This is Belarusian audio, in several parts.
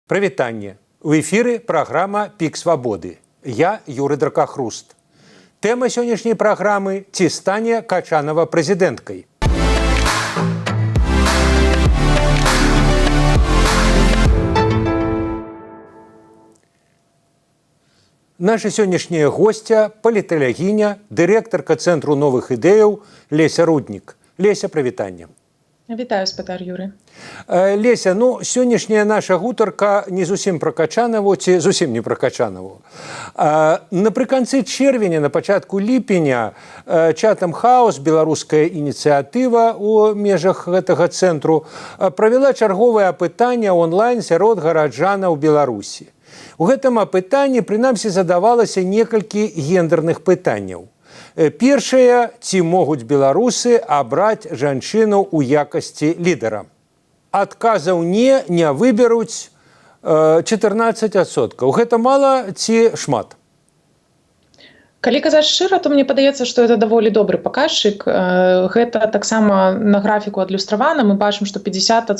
Прывітанне. У эфіры праграма «Пік свабоды». Я Юрый Дракахруст. Тэма сённяшняй праграмы «Ці стане Качанова прэзідэнткай?». Наша сённяшняя госця – паліталягіня, дырэктарка Цэнтру новых ідэяў Леся Руднік. Леся, прывітанне. Вітаю, спадар Юры. Леся, сённяшняя наша гутарка не зусім пра Качанову, ці зусім не пра Качанову. Напрыканцы чэрвеня, на пачатку ліпеня, Chatham House, беларуская ініцыятыва ў межах гэтага цэнтру, правяла чарговае апытанне онлайн сярод гараджанаў Беларусі. У гэтым апытанні, прынамсі, задавалася некалькі гендерных пытанняў. Першае, ці могуць беларусы абраць жанчыну ў якасці лідара? Адказаў не выберуць 14%. Гэта мала ці шмат? Калі казаць шчыра, то мне падаецца, што это даволі добры паказчык. Гэта таксама на графіку адлюстравана. Мы бачым, што 50%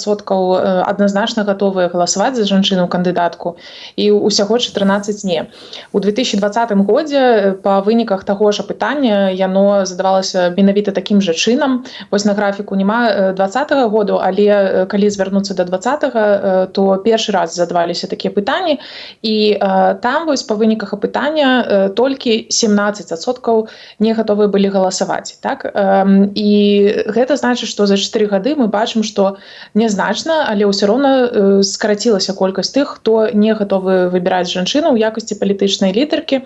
адназначна гатовыя галасаваць за жанчыну-кандыдатку і ўсяго 14 не. У 2020 годзе па выніках таго ж апытання яно задавалася менавіта такім жа чынам. Вось на графіку няма 2020 году, але калі звярнуцца да 2020, то першы раз задаваліся такія пытанні. І там вось па выніках апытання толькі 17% не гатовыя былі галасаваць. Так? І гэта значыць, што за 4 гады мы бачым, што нязначна, але ўсё роўна скарацілася колькасць тых, хто не гатовы выбіраць жанчыну ў якасці палітычнай лідаркі.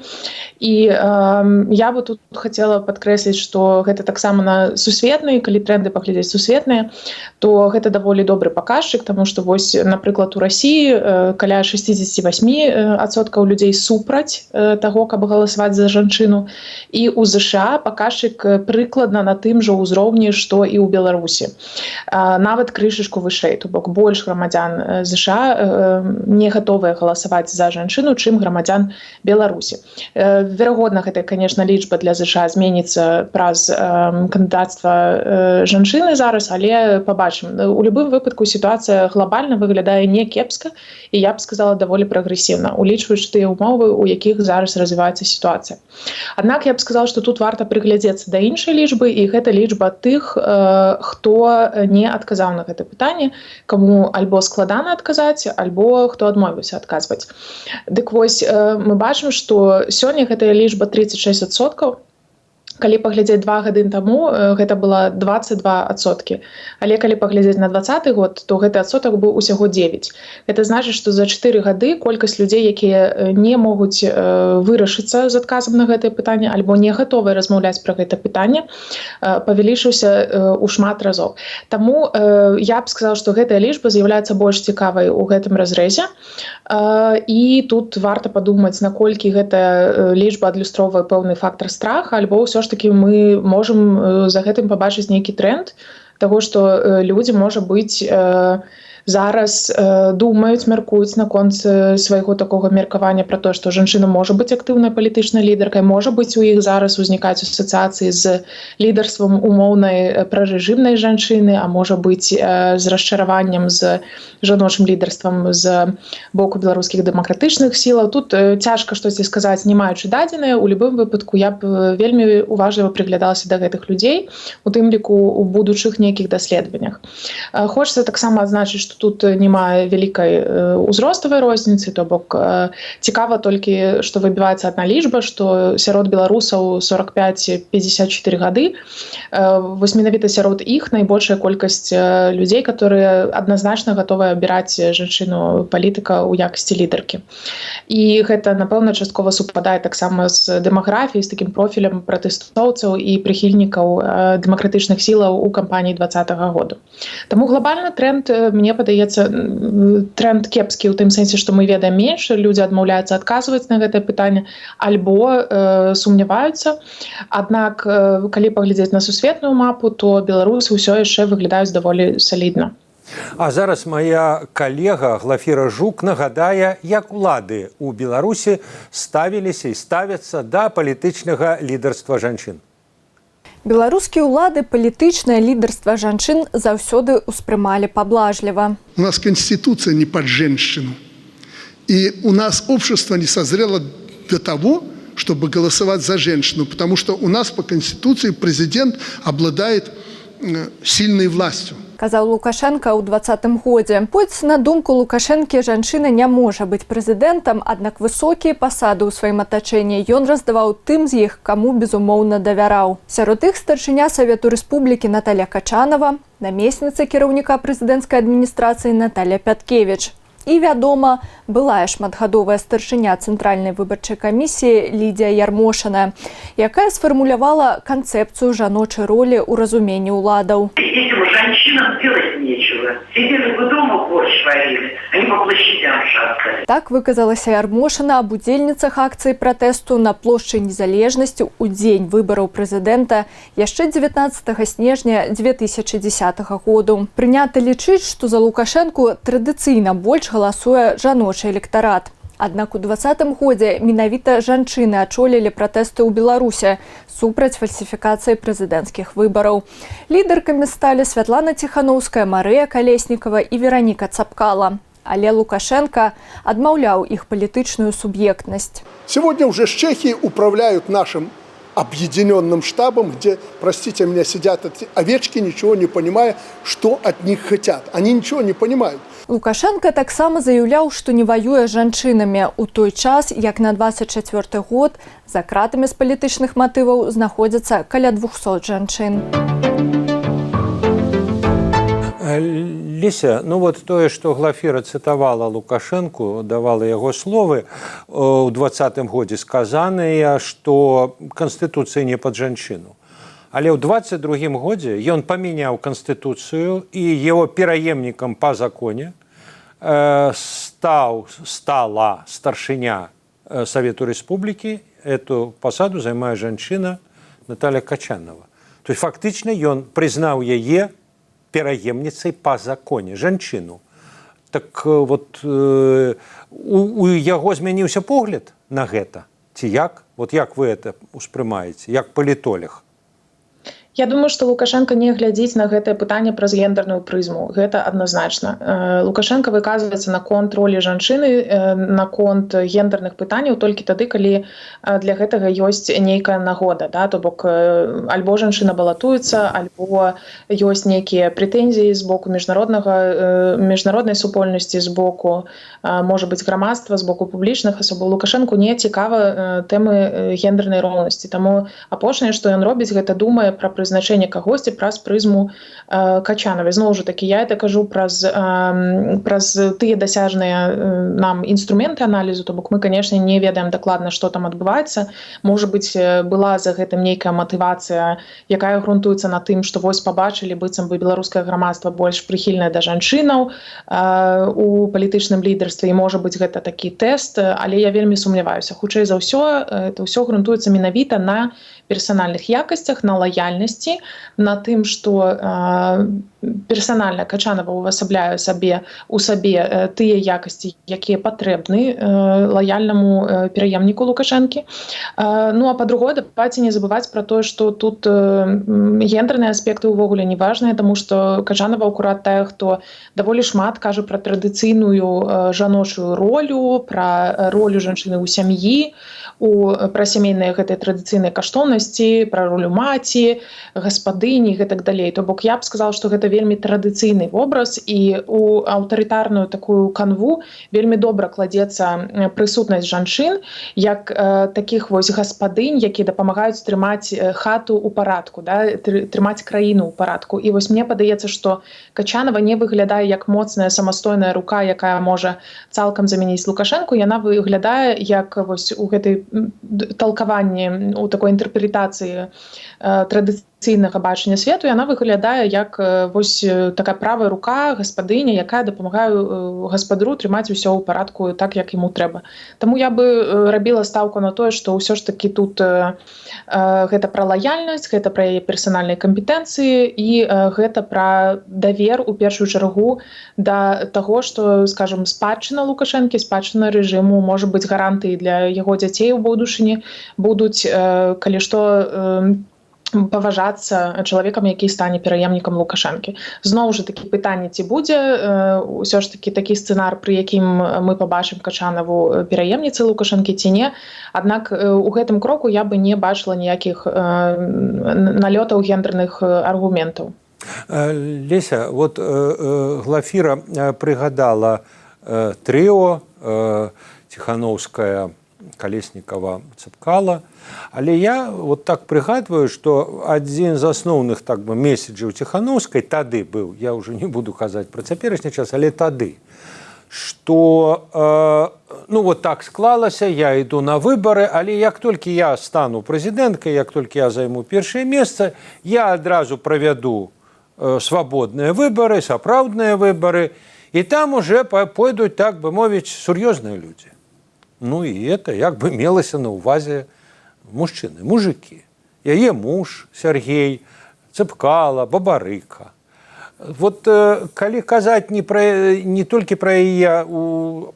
І я бы тут хацела падкрэсліць, што гэта таксама на сусветныя, калі тренды паглядзець сусветныя, то гэта даволі добры паказчык, таму што вось, напрыклад, у Расіі каля 68% людзей супраць таго, каб галасаваць за жанчыну. І ў ЗША паказчык прыкладна на тым жа ўзроўні, што і ў Беларусі. Нават крышачку вышэй, то бок больш грамадзян ЗША не гатовыя галасаваць за жанчыну, чым грамадзян Беларусі. Верагодна, гэта, конечно, лічба для ЗША зменіцца праз кандыдацтва жанчыны зараз, але пабачым. У любым выпадку сітуацыя глобальна выглядае не кепска, і я б сказала, даволі прагрэсіўна, улічваючы тыя ўмовы, у якіх зараз развіваецца сітуацыя. Аднак я б сказала, што тут варта прыглядзецца да іншай лічбы, і гэта лічба тых, хто не адказаў на гэта пытанне, каму альбо складана адказаць, альбо хто адмовіўся адказваць. Дык вось, мы бачым, што сёння гэтая лічба 36%. Калі паглядзець 2 гады таму, гэта была 22%. Але калі паглядзець на 2020 год, то гэты адсотак быў усяго 9%. Гэта значыць, што за 4 гады колькасць людзей, якія не могуць вырашыцца з адказам на гэтае пытанне, альбо не гатовыя размаўляць пра гэта пытанне, павялічыўся ў шмат разоў. Таму я б сказала, што гэтая лічба з'яўляецца больш цікавай у гэтым разрэзе. І тут варта падумаць, наколькі гэтая лічба адлюстроўвае пэўны фактар страха, альбо ўсё ж такі мы можам за гэтым пабачыць нейкі тренд таго, што людзі, можа быць, зараз думаюць, мяркуюць наконт свайго такога меркавання пра тое, што жанчына можа быць актыўнай палітычнай лідаркай, можа быць, у іх зараз узнікаюць асацыяцыі з лідарствам умоўнай прарэжымнай жанчыны, а можа быць, з расчараваннем з жаночым лідарствам з боку беларускіх дэмакратычных сілаў. Тут цяжка штосьці сказаць, не маючы дадзеныя. У любым выпадку я б вельмі уважліва прыглядалася да гэтых людзей, у тым ліку ў будучых нейкіх даследаваннях. Хочацца таксама адзначыць, што тут няма вялікай узроставай розніцы, то бок цікава толькі, што выбіваецца адна лічба, што сярод беларусаў 45-54 гады. Вось менавіта сярод іх найбольшая колькасць людзей, которые адназначна гатовыя абіраць жанчыну-палітыка ў якасці лідаркі. І гэта, напэўна, часткова супадае таксама з дэмаграфіяй, з такім профілем пратэстоўцаў і прыхільнікаў дэмакратычных сілаў у кампаніі 2020 году. Таму глобальны тренд, мне падаецца, тренд кепскі ў тым сэнсе, што мы ведаем менш, людзі адмаўляюцца адказваць на гэтае пытанне альбо сумняваюцца. Аднак, калі паглядзець на сусветную мапу, то беларусы ўсё яшчэ выглядаюць даволі салідна. А зараз моя калега Глафіра Жук нагадае, як улады ў Беларусі ставіліся і ставяцца да палітычнага лідарства жанчын. Беларускія ўлады палітычнае лідарства жанчын заўсёды ўспрымалі паблажліва. У нас Конституция не под женщину. И у нас общество не созрело для того, чтобы голосовать за женщину, потому что у нас по Конституции президент обладает сильной властью. Казаў Лукашенко ў 2020 годзе. Хоць, на думку Лукашэнкі, жанчына не можа быць прэзідэнтам, аднак высокія пасады ў сваім атачэнні ён раздаваў тым з іх, каму безумоўна давяраў. Сярод іх старшыня Савету Рэспублікі Наталья Качанова, намесніца кіраўніка прэзідэнцкай адміністрацыі Наталья Пяткевіч. І, вядома, былая шматгадовая старшыня Цэнтральнай выбарчай камісіі Лідія Ярмошина, якая сфармулявала канцэпцыю жаночай ролі ў разуменні ўладаў. Этим женщинам делать нечего. Сидели бы дома, борщ варили, они по площадям шастали. Так выказалася Ярмошина аб удзельніцах акцыі пратэсту на плошчы Незалежнасці ў дзень выбараў прэзідэнта яшчэ 19 снежня 2010 году. Прынята лічыць, што за Лукашэнку традыцыйна больш галасуе жаночы электарат. Аднак у 2020 годзе менавіта жанчыны ачолілі пратэсты ў Беларуси супраць фальсіфікацыі прэзідэнцкіх выбараў. Лідаркамі сталі Святлана Ціхановская, Марыя Калеснікава і Вераніка Цапкала. Але Лукашенко адмаўляў іх палітычную суб'ектнасць. Сегодня уже с Чехии управляют нашим объединенным штабом, где, простите меня, сидят эти овечки, ничего не понимая, что от них хотят. Они ничего не понимают. Лукашенко таксама заяўляў, што не ваюе з жанчынамі ў той час, як на 24 год за кратамі з палітычных матываў знаходзяцца каля 200 жанчын. Леся, ну вот тое, што Глафіра цытавала Лукашэнку, давала яго словы, у 2020 годзе сказаныя, што Канстытуцыя не пад жанчыну. Але ў 2022 годзе ён памяняў Канстытуцыю і яго пераемнікам па законе стала старшыня Совету Рэспублікі. Эту пасаду займае жанчына Наталья Качанова. То есть фактычна ён прызнаў яе пераемніцай па законе, жанчыну. Так вот у яго змяніўся погляд на гэта? Ці як? Вот як вы это успрымаеце, як палітолог? Я думаю, што Лукашенко не глядзіць на гэтае пытанне праз гендерную прызму. Гэта адназначна. Лукашенко выказваецца наконт ролі жанчыны, наконт гендерных пытанняў толькі тады, калі для гэтага ёсць нейкая нагода. Да? То бок альбо жанчына балатуецца, альбо ёсць нейкія прэтэнзіі з боку міжнароднай супольнасці, з боку, можа быць, грамадства, з боку публічных асобаў. Лукашенку не цікава тэмы гендернай роўнасці. Таму апошняе, што ён робіць, гэта думае пра прызначэнне кагосьці праз прызму Качанавай. Зноў жа такі, я это кажу праз тыя дасяжныя нам інструменты аналізу, то бок мы, канешне, не ведаем дакладна, што там адбываецца. Можа быць, была за гэтым нейкая матывацыя, якая грунтуецца на тым, што вось пабачылі, быццам бы беларускае грамадства больш прыхільнае да жанчынаў у палітычным лідарстве, і можа быць гэта такі тэст, але я вельмі сумняваюся. Хутчэй за ўсё, это ўсё грунтуецца менавіта на персанальных якасцях, на лаяльнасці, на тым, што персанальна Качанова увасабляе у сабе тыя якасці, якія патрэбны лаяльнаму пераемніку Лукашэнкі. Ну а па-другое, давайце не забываць пра тое, што тут гендерныя аспекты ўвогуле не важныя, таму што Качанова акурат тая, хто даволі шмат кажа пра традыцыйную жаночую ролю, пра ролю жанчыны ў сям'і, пра сямейныя гэтыя традыцыйныя каштоўнасці, пра ролю маці, гаспадыні і гэтак далей. То бок я б сказала, што гэта вельмі традыцыйны вобраз, і у аўтарытарную такую канву вельмі добра кладзецца прысутнасць жанчын як такіх вось гаспадынь, якія дапамагаюць трымаць хату ў парадку, да, трымаць краіну ў парадку. І вось мне падаецца, што Качанова не выглядае як моцная самастойная рука, якая можа цалкам замяніць Лукашэнку. Яна выглядае як вось у гэтай толкаванні, у такой інтэрпрэтацыі традыцыйнага бачання свету, яна выглядае як вось такая правая рука гаспадыня, якая дапамагае гаспадару трымаць усё ў парадку так, як яму трэба. Таму я бы рабіла стаўку на тое, што ўсё ж такі тут гэта пра лаяльнасць, гэта пра яе персанальныя кампетэнцыі і гэта пра давер у першую чаргу да таго, што, скажам, спадчына Лукашэнкі, спадчына рэжыму можа быць гарантыяй для яго дзяцей у будучыні, будуць, калі што, паважацца чалавекам, які стане пераемнікам Лукашэнкі. Зноў жа такі пытанне, ці будзе ўсё ж такі такі сцэнар, пры якім мы пабачым Качанаву пераемніцай Лукашэнкі ці не. Аднак у гэтым кроку я бы не бачыла ніякіх налётаў гендерных аргументаў. Леся, вот Глафіра прыгадала трыо Ціханаўская, Калеснікава, Цэпкала. Але я вот так прыгадваю, што адзін з асноўных так бы месседжаў Ціханаўскай тады быў, я ўжо не буду казаць пра цяперашні час, але тады, што ну вот так склалася, я іду на выбары, але як толькі я стану прэзідэнткай, як толькі я займу першае месца, я адразу правяду свабодныя выбары, сапраўдныя выбары, і там уже пойдуць, так бы мовіць, сур'ёзныя людзі. Ну і это як бы мелася на ўвазе мужчыны, мужыкі. Яе муж Сергей, Цэпкала, Бабарыка. Вот калі казаць не толькі пра яе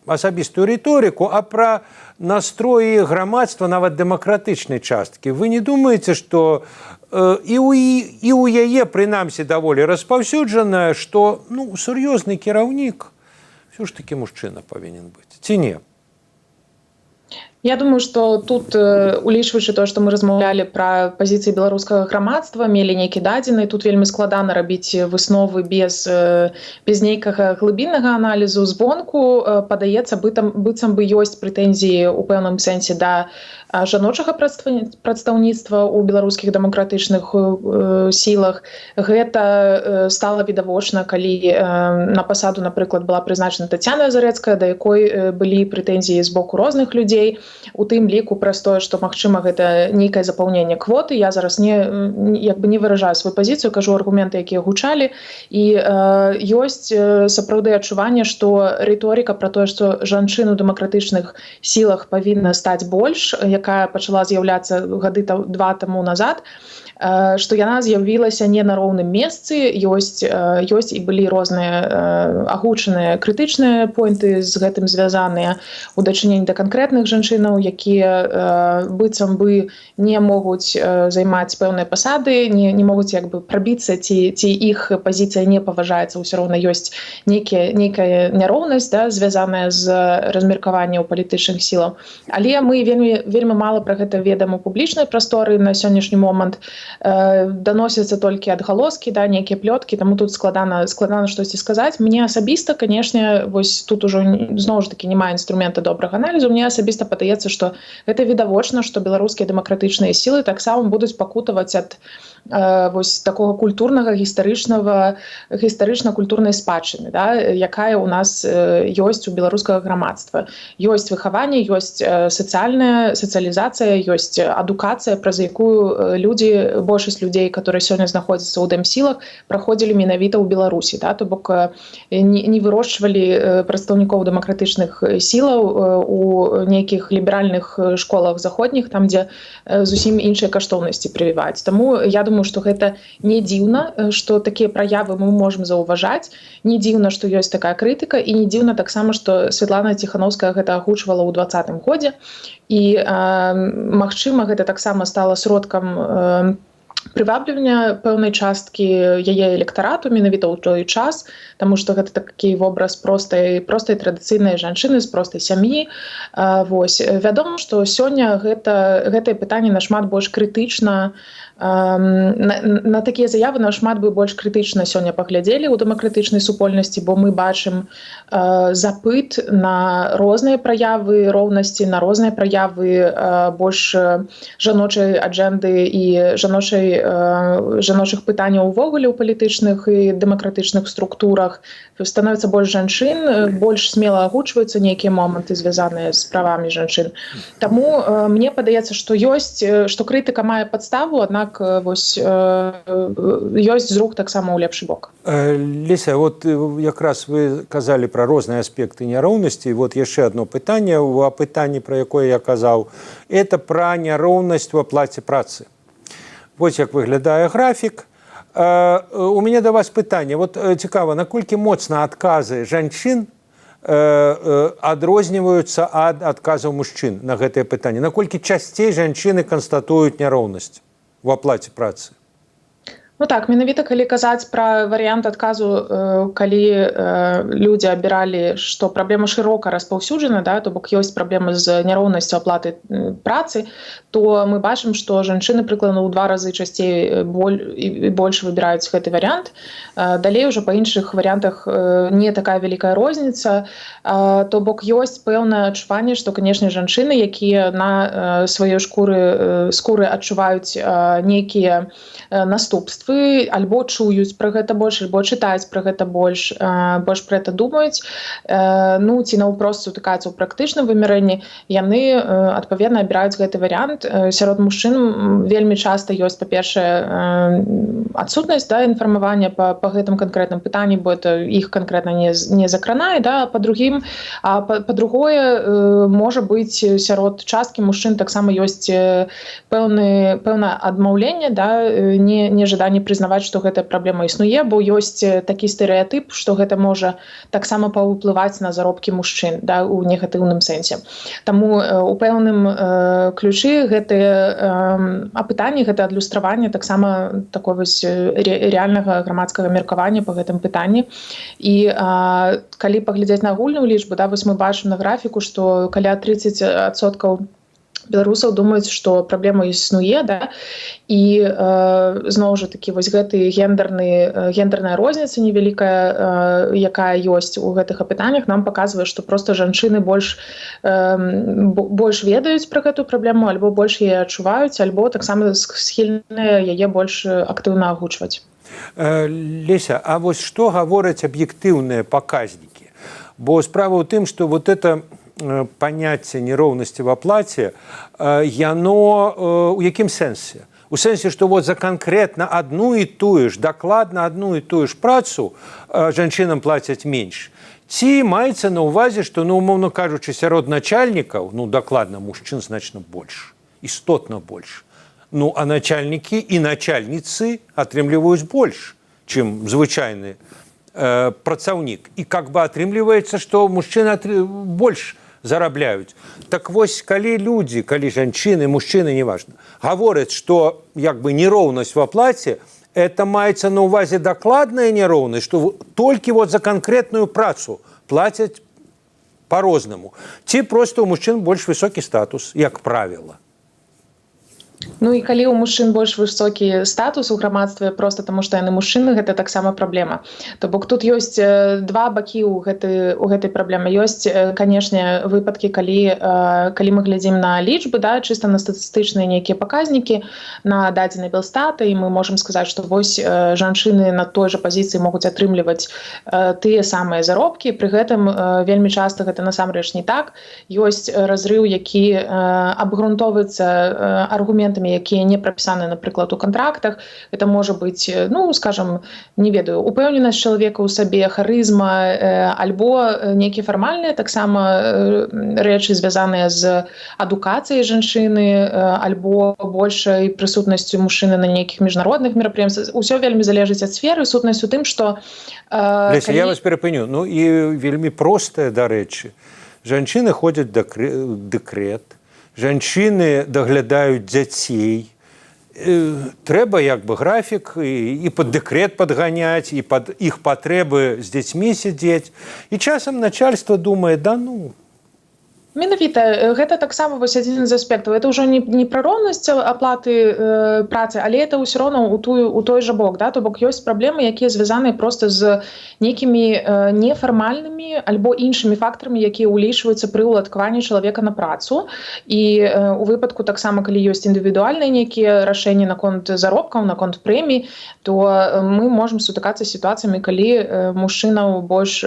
асабістую рыторыку, а пра настроі грамадства, нават дэмакратычнай часткі, вы не думаеце, што і ў яе, прынамсі, даволі распаўсюджаная, што ну, сур'ёзны кіраўнік ўсё ж такі мужчына павінен быць, ці не? Я думаю, што тут, улічваючы то, што мы размаўлялі пра пазіцыі беларускага грамадства, мелі нейкі дадзены, тут вельмі складана рабіць высновы без нейкага глыбіннага аналізу. Звонку падаецца, быццам бы ёсць прэтэнзіі ў пэўным сэнсе да жаночага прадстаўніцтва ў беларускіх дэмакратычных сілах. Гэта стала відавочна, калі на пасаду, напрыклад, была прызначана Таццяна Зарэцкая, да якой былі прэтэнзіі з боку розных людзей, у тым ліку праз тое, што магчыма гэта нейкае запаўненне квоты. Я зараз не выражаю сваю пазіцыю, кажу аргументы, якія гучалі, і ёсць сапраўды адчуванне, што рыторыка пра тое, што жанчын у дэмакратычных сілах павінна стаць больш, якая пачала з'яўляцца гады 2 таму назад, што яна з'явілася не на роўным месцы, ёсць і былі розныя агучаныя крытычныя поінты з гэтым звязаныя у дачыненні да канкрэтных жанчынаў, якія быццам бы не могуць займаць пэўныя пасады, не могуць як бы прабіцца, ці іх пазіцыя не паважаецца, ўсё роўна ёсць нейкая няроўнасць, да, звязаная з размеркаваннем палітычных сілаў. Але мы вельмі мала пра гэта ведаем у публічнай прасторы на сённяшні момант. Даносяцца толькі адгалоскі, да, нейкія плёткі, таму тут складана штосьці сказаць. Мне асабіста, канешне, вось тут ужо зноў ж такі няма інструмента добрага аналізу. Мне асабіста падаецца, што гэта відавочна, што беларускія дэмакратычныя сілы таксама будуць пакутаваць ад вось такога культурнага гістарычна-культурнай спадчыны, да, якая ў нас ёсць у беларускага грамадства. Ёсць выхаванне, ёсць сацыялізацыя, ёсць адукацыя, праз якую большасць людзей, которые сёння знаходзяцца ў дэмсілах, праходзілі менавіта ў Беларусі, да, то бок не вырошчвалі прадстаўнікоў дэмакратычных сілаў у нейкіх ліберальных школах заходніх, там дзе зусім іншыя каштоўнасці прывіваюць. Таму я думаю, што гэта не дзіўна, што такія праявы мы можам заўважаць, не дзіўна, што ёсць такая крытыка, і не дзіўна таксама, што Святлана Ціханаўская гэта агучвала ў 2020 годзе, і магчыма, гэта таксама стала сродкам прываблівання пэўнай часткі яе электарату менавіта ў той час, таму што гэта такі вобраз простай традыцыйнай жанчыны з простай сям'і. Вось. Вядома, што сёння гэтае пытанне нашмат больш крытычна, на такія заявы нашмат бы больш крытычна сёння паглядзелі ў дэмакратычнай супольнасці, бо мы бачым запыт на розныя праявы роўнасці, на розныя праявы больш жаночай аджэнды і жаночых пытанняў увогуле ў палітычных і дэмакратычных структурах. Становіцца больш жанчын, больш смела агучваюцца нейкія моманты, звязаныя з правамі жанчын. Таму мне падаецца, што крытыка мае падставу, аднак вось ёсць зрух таксама ў лепшы бок. Леся, вот якраз вы казалі пра розныя аспекты няроўнасці. Вот яшчэ одно пытанне, у апытанні, пра якое я казаў, это пра няроўнасць у аплаце працы. Вось як выглядае графік. У мяне да вас пытанне. Вот цікава, наколькі моцна адказы жанчын адрозніваюцца ад адказаў мужчын на гэтае пытанне? Наколькі часцей жанчыны канстатуюць няроўнасць? в аплаце працы? Ну так, менавіта калі казаць пра варыянт адказу, калі людзі абіралі, што праблема шырока распаўсюджана, да, то бок ёсць праблемы з няроўнасцю аплаты працы, то мы бачым, што жанчыны прыкладна ў 2 разы часцей і больш выбіраюць гэты варыянт. Далей ужо па іншых варыянтах не такая вялікая розніца, то бок ёсць пэўнае адчуванне, што, канешне, жанчыны, якія на сваёй скуры адчуваюць нейкія наступствы, альбо чуюць пра гэта больш, альбо чытаюць пра гэта больш пра гэта думаюць, ну, ці наўпрост сутыкаюцца ў практычным вымярэнні, яны, адпаведна, абіраюць гэты варыянт. Сярод мужчын вельмі часта ёсць, па-першае, адсутнасць, да, інфармавання па гэтым канкрэтным пытанні, бо это іх канкрэтна не закранае, да, па-другое, можа быць, сярод часткі мужчын таксама ёсць пэўнае адмаўленне, да, нежаданне прызнаваць, што гэтая праблема існуе, бо ёсць такі стэрэатып, што гэта можа таксама паўплываць на заробкі мужчын, да, у негатыўным сэнсе. Таму у пэўным ключы гэтыя апытанні, гэта адлюстраванне таксама такой вось рэальнага грамадскага меркавання па гэтым пытанні. І калі паглядзець на агульную лічбу, да, вось мы бачым на графіку, што каля 30% беларусаў думаюць, што праблема існуе, да, і зноў жа такі вось гэты гендерная розніца невялікая, якая ёсць у гэтых апытаннях, нам паказвае, што проста жанчыны больш ведаюць пра гэтую праблему, альбо больш яе адчуваюць, альбо таксама схільныя яе больш актыўна агучваць. Леся, а вось што гавораць аб'ектыўныя паказнікі? Бо справа ў тым, што вот это паняцце нероўнасці в аплаце, яно у якім сэнсе? У сэнсе, што вот за канкрэтна адну і тую ж, дакладна адну і тую ж працу жанчынам плацяць менш. Ці маецца на ўвазе, што, ну, умоўна кажучы, сярод начальнікаў, ну, дакладна, мужчын значна больш, істотна больш. Ну, а начальнікі і начальніцы атрымліваюць больш, чым звычайны працаўнік. І как бы атрымліваецца, што мужчыны больш зарабляюць. Так вось, калі людзі, калі жанчыны, мужчыны, неважна, гавораць, што як бы нероўнасць в аплаце, это маецца на ўвазе дакладная нероўнасць, што толькі вот за канкрэтную працу плацяць по-рознаму. Ці проста у мужчын больш высокі статус, як правіла. Ну і калі ў мужчын больш высокі статус у грамадстве проста таму, што яны мужчыны, гэта таксама праблема. То бок тут ёсць два бакі ў гэтай праблемы. Ёсць, канешне, выпадкі, калі мы глядзім на лічбы, да, чыста на статыстычныя нейкія паказнікі, на дадзенай Белстата, і мы можам сказаць, што вось жанчыны на той жа пазіцыі могуць атрымліваць тыя самыя заробкі. Пры гэтым вельмі часта гэта насамрэч не так. Ёсць разрыў, які абгрунтоўваецца аргументамі, якія не прапісаны, напрыклад, у кантрактах. Это можа быць, ну, скажам, не ведаю, упэўненасць чалавека ў сабе, харызма, альбо нейкія фармальныя таксама рэчы, звязаныя з адукацыяй жанчыны, альбо большай прысутнасцю мужчыны на нейкіх міжнародных мерапрыемствах. Усё вельмі залежыць ад сферы. Сутнасць у тым, што... Леся, я вас перапыню. Ну, і вельмі простае, дарэчы. Жанчыны ходзяць дэкрэт, жанчыны даглядаюць дзяцей. Трэба як бы графік і пад дэкрэт падганяць, і пад іх патрэбы з дзецьмі сядзець. І часам начальства думае, да ну... Менавіта, гэта таксама вось адзін з аспектаў. Это ўжо не пра роўнасць аплаты працы, але это ўсё роўна у той жа бок, да? То бок ёсць праблемы, якія звязаныя проста з нейкімі нефармальнымі альбо іншымі фактарамі, якія ўлічваюцца пры ўладкаванні чалавека на працу. І у выпадку таксама, калі ёсць індывідуальныя нейкія рашэнні наконт заробкаў, наконт прэмій, то мы можам сутыкацца з сітуацыямі, калі мужчынаў больш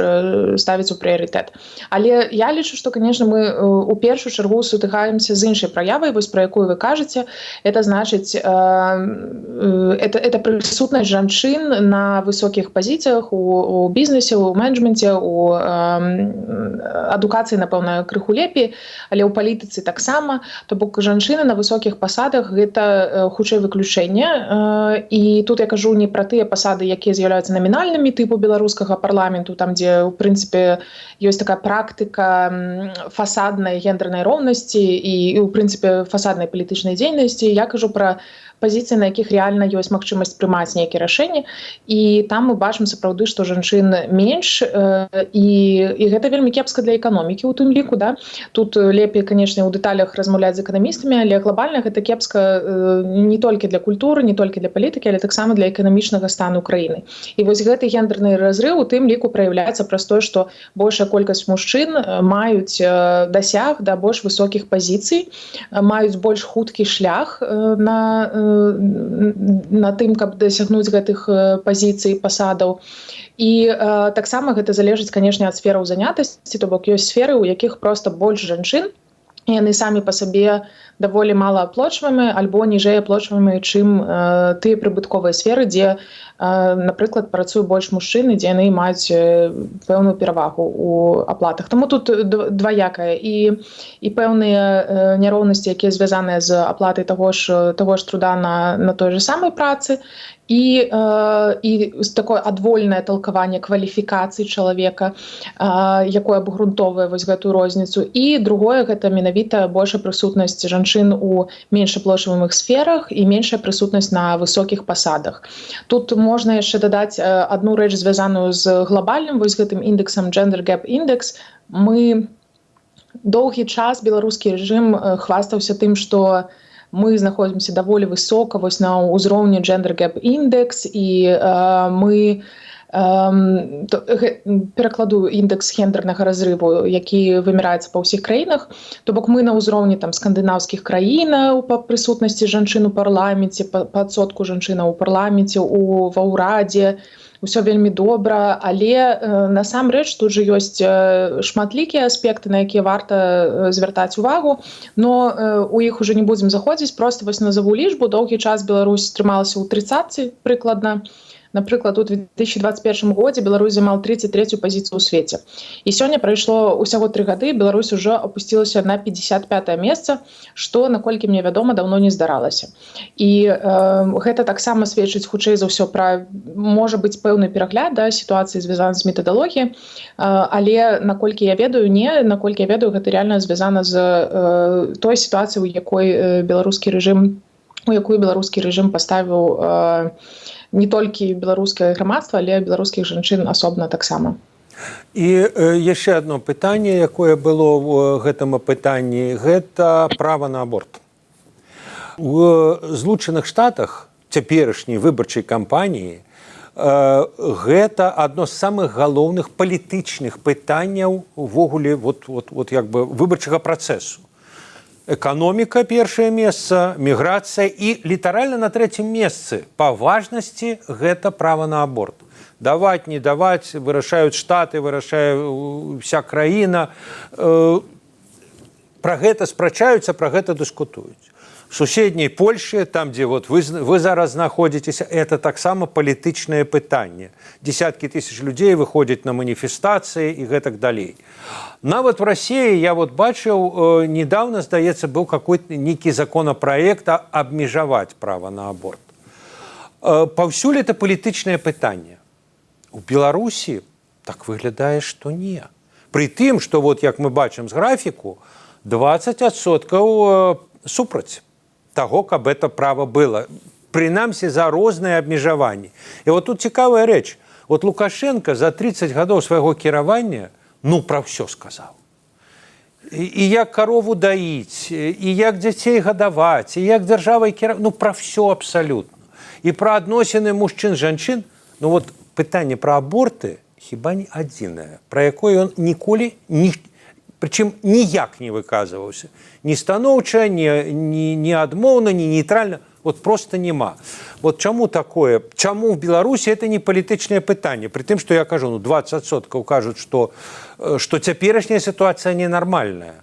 ставіць у прыярытэт. Але я лічу, што, канешне, мы у першую чаргу сутыкаемся з іншай праявай, вось пра якую вы кажаце. Это значыць, это прысутнасць жанчын на высокіх пазіцыях у бізнесе, у менеджменце, у адукацыі, напэўна, крыху лепей, але ў палітыцы таксама. То бок жанчыны на высокіх пасадах гэта хутчэй выключэнне. І тут я кажу не пра тыя пасады, якія з'яўляюцца намінальнымі тыпу беларускага парламенту, там, дзе, у прынцыпе, ёсць такая практыка фасад фасаднай гендернай роўнасці і ў прынцыпе фасаднай палітычнай дзейнасці. Я кажу пра пазіцыі, на якіх рэальна ёсць магчымасць прымаць нейкія рашэнні, і там мы бачым сапраўды, што жанчын менш, і гэта вельмі кепска для эканомікі ў тым ліку, да? Тут лепей, канешне, у дэталях размаўляць з эканамістамі, але глобальна гэта кепска не толькі для культуры, не толькі для палітыкі, але таксама для эканамічнага стану краіны. І вось гэты гендерны разрыў у тым ліку праяўляецца праз тое, што большая колькасць мужчын маюць дасяг да больш высокіх пазіцый, маюць больш хуткі шлях на тым, каб дасягнуць гэтых пазіцый, пасадаў. І таксама гэта залежыць, канешне, ад сфераў занятасці, то бок ёсць сферы, у якіх проста больш жанчын, і яны самі па сабе даволі малааплочваемыя альбо ніжэй аплочваемыя, чым тыя прыбытковыя сферы, дзе, напрыклад, працуе больш мужчын, дзе яны маюць пэўную перавагу ў аплатах. Таму тут дваякае і пэўныя няроўнасці, якія звязаныя з аплатай таго ж труда на той же самай працы, і такое адвольнае талкаванне кваліфікацый чалавека, якое абгрунтоўвае вось гэтую розніцу. І другое, гэта менавіта большая прысутнасць жанчын у менш аплочваемых сферах і меншая прысутнасць на высокіх пасадах. Тут можна яшчэ дадаць адну рэч, звязаную з глобальным вось гэтым індексам Gender Gap Index. Мы доўгі час, беларускі рэжым хвастаўся тым, што мы знаходзімся даволі высока вось на ўзроўні Gender Gap Index, і мы перакладу індекс гендернага разрыву, які вымяраецца па ўсіх краінах, то бок мы на ўзроўні там скандынаўскіх краінаў па прысутнасці жанчын у парламенце, па адсотку жанчынаў у парламенце, ва ўрадзе, усё вельмі добра, але насамрэч тут жа ёсць шматлікія аспекты, на якія варта звяртаць увагу, но у іх уже не будзем заходзіць, проста вось назову лічбу. Доўгі час Беларусь трымалася ў 30-цы прыкладна. Напрыклад, у 2021 годзе Беларусь займала 33-ю пазіцыю ў свеце. І сёння прайшло ўсяго 3 гады, Беларусь ужо апусцілася на 55-е месца, што, наколькі мне вядома, даўно не здаралася. І гэта таксама сведчыць хутчэй за ўсё пра, можа быць, пэўны перагляд сітуацыі, звязаны з метадалогіяй, але наколькі я ведаю, гэта рэальна звязана з той сітуацыяй, у якую беларускі рэжым паставіў не толькі беларускае грамадства, але беларускіх жанчын асобна таксама. І яшчэ одно пытанне, якое было ў гэтым апытанні, гэта права на аборт. У Злучаных Штатах цяперашняй выбарчай кампаніі гэта адно з самых галоўных палітычных пытанняў увогуле выбарчага працэсу. Эканоміка першае месца, міграцыя і літаральна на 3-м месцы па важнасці гэта права на аборт. Даваць, не даваць, вырашаюць штаты, вырашае вся краіна. Пра гэта спрачаюцца, пра гэта дыскутуюць. Суседняй Польшы, там, дзе вы зараз знаходзіцеся, это таксама палітычнае пытанне. Десяткі тысяч людзей выходзяць на маніфестацыі і гэтак далей. Нават в России я бачыў, недавно, здаецца, быў какой-то нейкі законапраект абмежаваць права на аборт. Паўсюль это палітычнае пытанне. У Беларусі так выглядае, што не. Пры тым, што як мы бачым з графіку, 20% супраць таго, каб это права было. Прынамсі за розныя абмежаванні. І тут цікавая рэч. Лукашенко за 30 гадоў свайго кіравання пра ўсё сказаў. І як карову даіць, і як дзяцей гадаваць, і як дзяржавай кіраваць, пра ўсё абсалютна. І пра адносіны мужчын-жанчын, пытанне пра аборты хіба не адзінае, пра якое ён ніколі, прычым ніяк не выказваўся. Ні станоўча, ні адмоўна, ні нейтральна. Просто няма. Чаму такое? Чаму в Беларусі это не палітычнае пытанне? Пры тым, што я кажу, 20% кажуць, што цяперашняя сітуацыя ненармальная.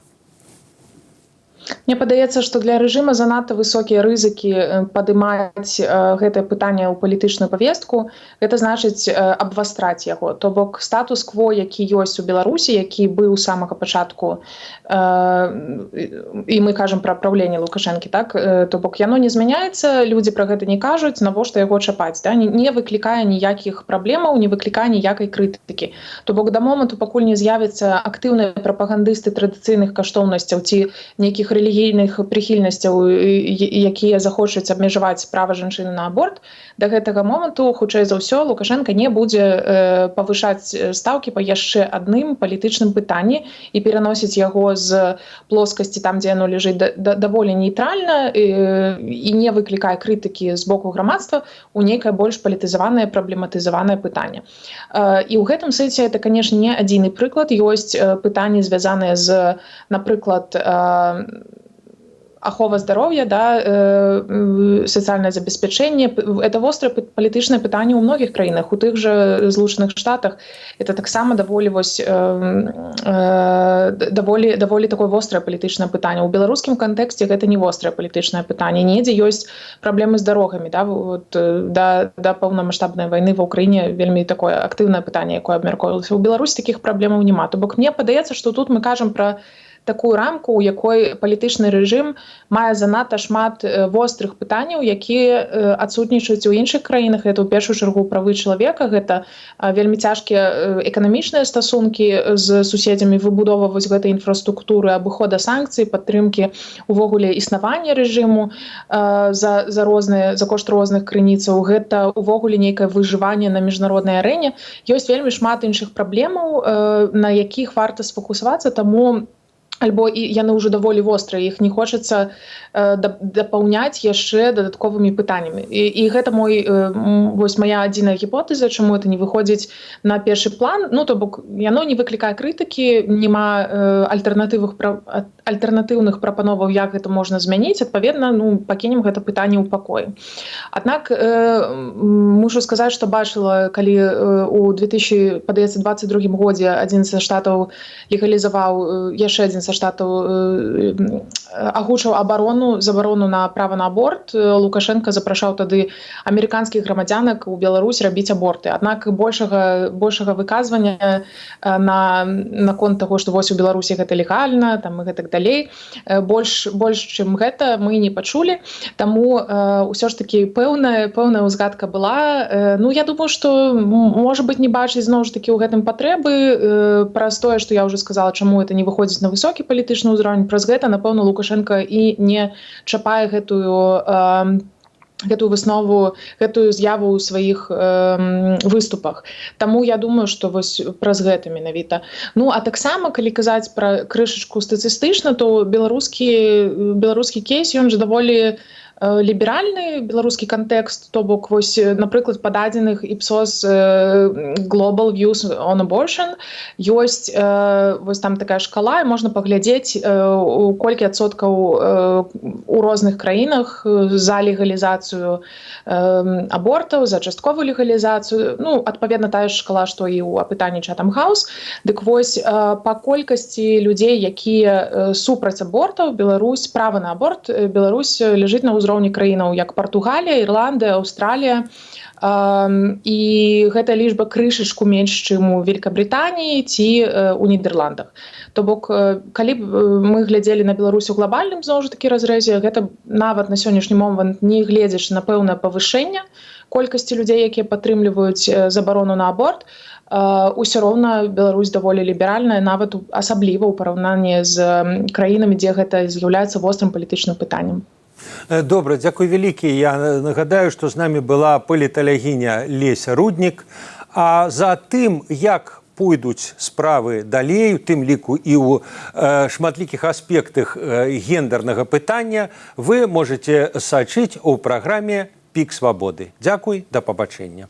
Мне падаецца, што для рэжыма занадта высокія рызыкі падымаць гэтае пытанне ў палітычную павестку. Гэта значыць абвастраць яго. То бок статус-кво, які ёсць у Беларусі, які быў з самага пачатку, і мы кажам пра праўленне Лукашэнкі, так? То бок яно не змяняецца, людзі пра гэта не кажуць, навошта яго чапаць, да? Не выклікае ніякіх праблемаў, не выклікае ніякай крытыкі. То бок да моманту, пакуль не з'явяцца актыўныя прапагандысты традыцыйных каштоўнасцяў ці нейкіх рэлігійных прыхільнасцяў, якія захочуць абмежаваць права жанчыны на аборт, да гэтага моманту, хутчэй за ўсё, Лукашенко не будзе павышаць стаўкі па яшчэ адным палітычным пытанні і пераносіць яго з плоскасці там, дзе яно ляжыць даволі нейтральна і не выклікае крытыкі з боку грамадства у нейкае больш палітызаванае, праблематызаванае пытанне. І ў гэтым сэнсе это, канешне, не адзіны прыклад. Ёсць пытанні, звязаныя з, напрыклад, ахова здароўя, да, сацыяльнае забеспячэнне. Это вострае палітычнае пытанне ў многіх краінах, у тых жа Злучаных Штатах. Это таксама даволі такое вострае палітычнае пытанне. У беларускім кантэксце гэта не вострае палітычнае пытанне. Недзе ёсць праблемы з дарогамі, да, вот, да паўнамаштабнай вайны ва ўкраіне вельмі такое актыўнае пытанне, якое абмяркоўвалася. У Беларусі такіх праблемаў няма. То бок мне падаецца, што тут мы кажам пра такую рамку, у якой палітычны рэжым мае занадта шмат вострых пытанняў, якія адсутнічаюць у іншых краінах. Гэта ў першую чаргу правы чалавека, гэта вельмі цяжкія эканамічныя стасункі з суседзямі, выбудова вось гэтай інфраструктуры, абыхода санкцый, падтрымкі увогуле існавання рэжыму за кошт розных крыніцаў. Гэта увогуле нейкае выжыванне на міжнароднай арэне. Ёсць вельмі шмат іншых праблемаў, на якіх варта сфокусавацца, таму альбо і яны ўжо даволі вострыя, іх не хочацца дапаўняць яшчэ дадатковымі пытаннямі. І гэта вось мая адзіная гіпотэза, чаму это не выходзіць на першы план. Ну, то бок яно не выклікае крытыкі, няма альтэрнатыўных прапановаў, як гэта можна змяніць. Адпаведна, пакінем гэта пытанне ў пакоі. Аднак мушу сказаць, што бачыла, калі у 2022 годзе адзін са штатаў легалізаваў, яшчэ адзін са штатаў агучыў забарону на права на аборт. Лукашенко запрашаў тады амерыканскіх грамадзянак у Беларусь рабіць аборты. Аднак большага выказвання наконт таго, што вось у Беларусі гэта легальна, там і гэтак далей, больш чым гэта мы не пачулі. Таму ўсё ж такі пэўная ўзгадка была. Я думаю, што можа быць не бачыць зноў ж такі ў гэтым патрэбы праз тое, што я ўжо сказала, чаму это не выходзіць на высокі палітычны ўзровень. Праз гэта, напэўна, Лукашенко і не чапае гэтую выснову, гэтую з'яву ў сваіх выступах. Таму я думаю, што вось праз гэта менавіта. А таксама, калі казаць пра крышачку статыстычна, то беларускі кейс, ён жа даволі ліберальны, беларускі кантэкст, то бок вось, напрыклад, па дадзеных Ipsos Global Views on Abortion ёсць вось там такая шкала, і можна паглядзець, колькі адсоткаў у розных краінах за легалізацыю абортаў, за частковую легалізацыю. Адпаведна тая ж шкала, што і ў апытанні Chatham House. Дык вось па колькасці людзей, якія супраць абортаў, права на аборт, Беларусь ляжыць на ўзроўні краінаў, як Партугалія, Ірландыя, Аўстралія. І гэта лічба крышачку менш, чым у Великабрытаніі ці ў Нідерландах. То бок, калі б мы глядзелі на Беларусь у глобальным, зноў ж такі разрэзе, гэта нават на сённяшні момант, не гледзячы на пэўнае павышэнне колькасці людзей, якія падтрымліваюць забарону на аборт, усё роўна Беларусь даволі ліберальная, нават асабліва ў параўнанні з краінамі, дзе гэта з'яўляецца вострым палітычным пытаннем. Добра, дзякуй вялікі. Я нагадаю, што з намі была паліталагіня Леся Руднік. А за тым, як пойдуць справы далей, у тым ліку і ў шматлікіх аспектах гендернага пытання, вы можете сачыць у праграме «Пік свабоды». Дзякуй, да пабачэння.